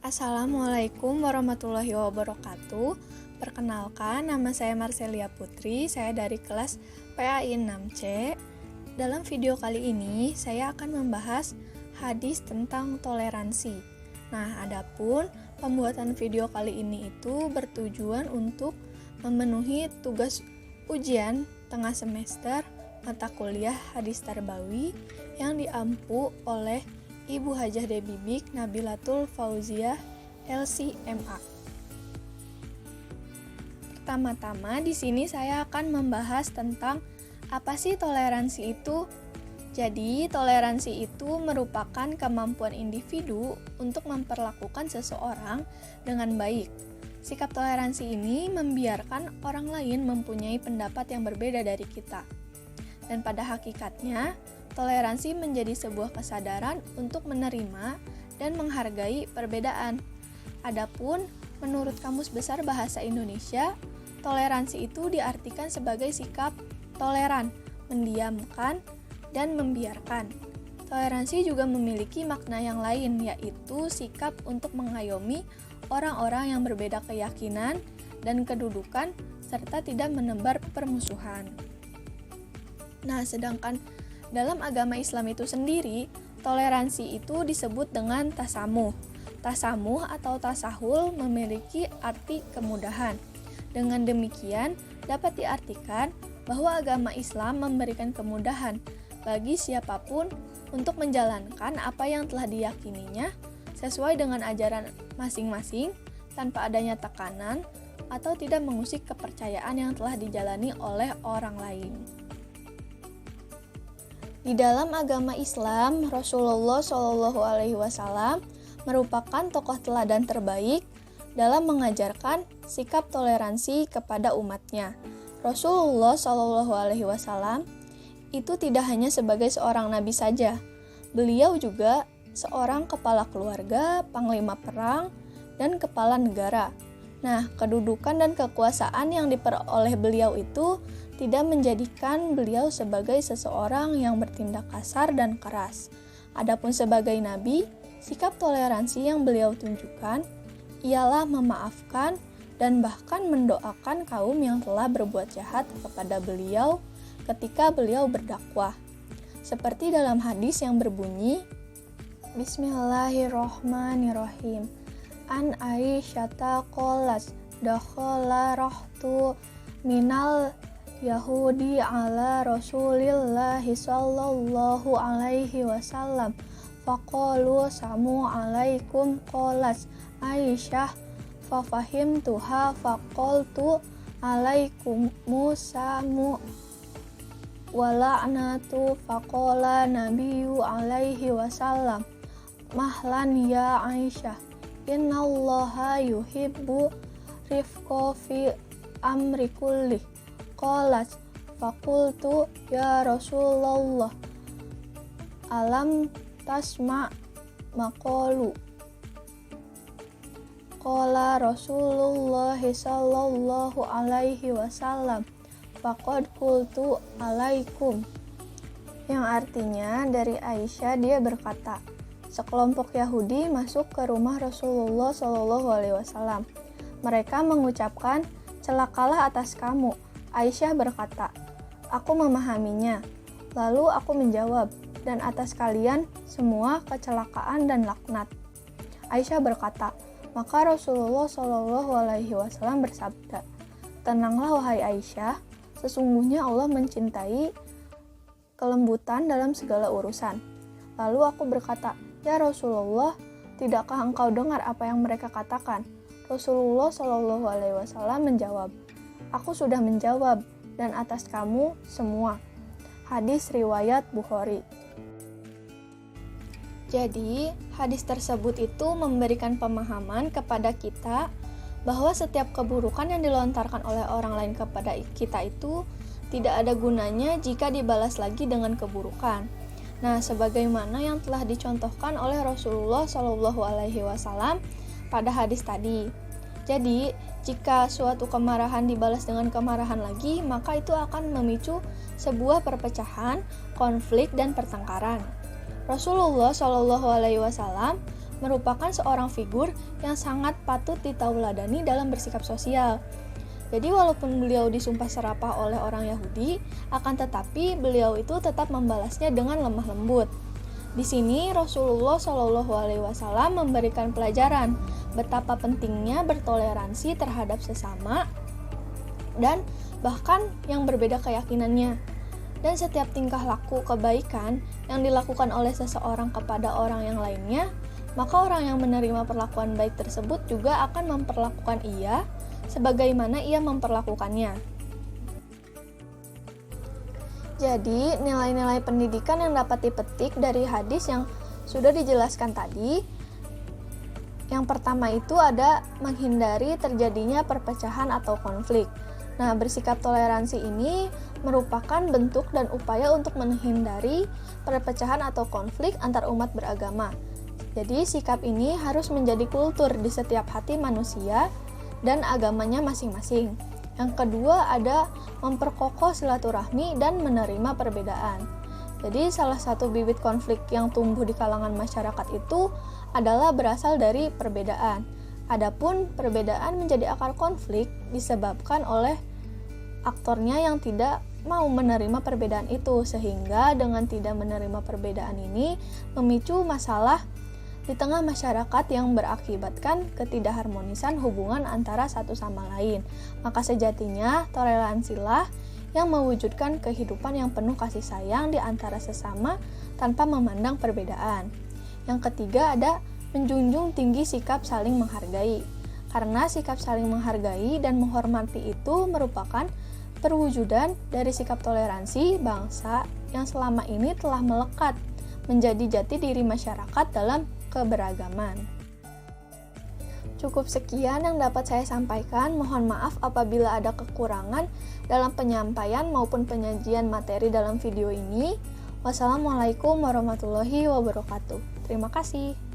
Assalamualaikum warahmatullahi wabarakatuh. Perkenalkan, nama saya Marcelia Putri, saya dari kelas PAI 6C. Dalam video kali ini, saya akan membahas hadis tentang toleransi. Nah, adapun pembuatan video kali ini itu bertujuan untuk memenuhi tugas ujian tengah semester mata kuliah hadis tarbawi yang diampu oleh Ibu Hajah Debibik Nabilatul Fauziah LCMA. Pertama-tama di sini saya akan membahas tentang apa sih toleransi itu. Jadi, toleransi itu merupakan kemampuan individu untuk memperlakukan seseorang dengan baik. Sikap toleransi ini membiarkan orang lain mempunyai pendapat yang berbeda dari kita. Dan pada hakikatnya, toleransi menjadi sebuah kesadaran untuk menerima dan menghargai perbedaan. Adapun, menurut Kamus Besar Bahasa Indonesia, toleransi itu diartikan sebagai sikap toleran, mendiamkan, dan membiarkan. Toleransi juga memiliki makna yang lain, yaitu sikap untuk mengayomi orang-orang yang berbeda keyakinan dan kedudukan, serta tidak menebar permusuhan. Nah, sedangkan dalam agama Islam itu sendiri, toleransi itu disebut dengan tasamuh. Tasamuh atau tasahul memiliki arti kemudahan. Dengan demikian, dapat diartikan bahwa agama Islam memberikan kemudahan bagi siapapun untuk menjalankan apa yang telah diyakininya sesuai dengan ajaran masing-masing tanpa adanya tekanan atau tidak mengusik kepercayaan yang telah dijalani oleh orang lain. Di dalam agama Islam, Rasulullah SAW merupakan tokoh teladan terbaik dalam mengajarkan sikap toleransi kepada umatnya. Rasulullah SAW itu tidak hanya sebagai seorang nabi saja, beliau juga seorang kepala keluarga, panglima perang, dan kepala negara. Nah, kedudukan dan kekuasaan yang diperoleh beliau itu tidak menjadikan beliau sebagai seseorang yang bertindak kasar dan keras. Adapun sebagai nabi, sikap toleransi yang beliau tunjukkan ialah memaafkan dan bahkan mendoakan kaum yang telah berbuat jahat kepada beliau ketika beliau berdakwah. Seperti dalam hadis yang berbunyi, Bismillahirrohmanirrohim. An Aisyata qolas dakhala rahtu minal Yahudi ala Rasulillahi sallallahu alaihi wasallam faqalu samu alaikum qolas Aisyah fafahimtuha faqaltu alaikumu samu wala'natu faqala nabiyyu alaihi wasallam mahlan ya Aisyah innallaha yuhibbu rifqa fi amri kullih. Qalat faqultu ya Rasulullah alam tasma maqalu. Qala Rasulullah sallallahu alaihi wasallam faqad qultu alaikum. Yang artinya dari Aisyah dia berkata, sekelompok Yahudi masuk ke rumah Rasulullah sallallahu alaihi wasallam. Mereka mengucapkan, celakalah atas kamu. Aisyah berkata, aku memahaminya. Lalu aku menjawab, dan atas kalian semua kecelakaan dan laknat. Aisyah berkata, maka Rasulullah SAW bersabda, tenanglah wahai Aisyah, sesungguhnya Allah mencintai kelembutan dalam segala urusan. Lalu aku berkata, ya Rasulullah, tidakkah engkau dengar apa yang mereka katakan? Rasulullah SAW menjawab, aku sudah menjawab, dan atas kamu semua. Hadis riwayat Bukhari. Jadi, hadis tersebut itu memberikan pemahaman kepada kita bahwa setiap keburukan yang dilontarkan oleh orang lain kepada kita itu tidak ada gunanya jika dibalas lagi dengan keburukan. Nah, sebagaimana yang telah dicontohkan oleh Rasulullah SAW pada hadis tadi. Jadi, jika suatu kemarahan dibalas dengan kemarahan lagi, maka itu akan memicu sebuah perpecahan, konflik, dan pertengkaran. Rasulullah SAW merupakan seorang figur yang sangat patut ditauladani dalam bersikap sosial. Jadi walaupun beliau disumpah serapah oleh orang Yahudi, akan tetapi beliau itu tetap membalasnya dengan lemah lembut. Di sini Rasulullah Shallallahu Alaihi Wasallam memberikan pelajaran betapa pentingnya bertoleransi terhadap sesama dan bahkan yang berbeda keyakinannya. Dan setiap tingkah laku kebaikan yang dilakukan oleh seseorang kepada orang yang lainnya, maka orang yang menerima perlakuan baik tersebut juga akan memperlakukan ia sebagaimana ia memperlakukannya. Jadi, nilai-nilai pendidikan yang dapat dipetik dari hadis yang sudah dijelaskan tadi, yang pertama itu ada menghindari terjadinya perpecahan atau konflik. Nah, bersikap toleransi ini merupakan bentuk dan upaya untuk menghindari perpecahan atau konflik antar umat beragama. Jadi, sikap ini harus menjadi kultur di setiap hati manusia dan agamanya masing-masing. Yang kedua ada memperkokoh silaturahmi dan menerima perbedaan. Jadi, salah satu bibit konflik yang tumbuh di kalangan masyarakat itu adalah berasal dari perbedaan. Adapun perbedaan menjadi akar konflik disebabkan oleh aktornya yang tidak mau menerima perbedaan itu, sehingga dengan tidak menerima perbedaan ini memicu masalah di tengah masyarakat yang berakibatkan ketidakharmonisan hubungan antara satu sama lain. Maka sejatinya toleransilah yang mewujudkan kehidupan yang penuh kasih sayang di antara sesama tanpa memandang perbedaan. Yang ketiga ada menjunjung tinggi sikap saling menghargai. Karena sikap saling menghargai dan menghormati itu merupakan perwujudan dari sikap toleransi bangsa yang selama ini telah melekat menjadi jati diri masyarakat dalam keberagaman. Cukup sekian yang dapat saya sampaikan. Mohon maaf apabila ada kekurangan dalam penyampaian maupun penyajian materi dalam video ini. Wassalamualaikum warahmatullahi wabarakatuh. Terima kasih.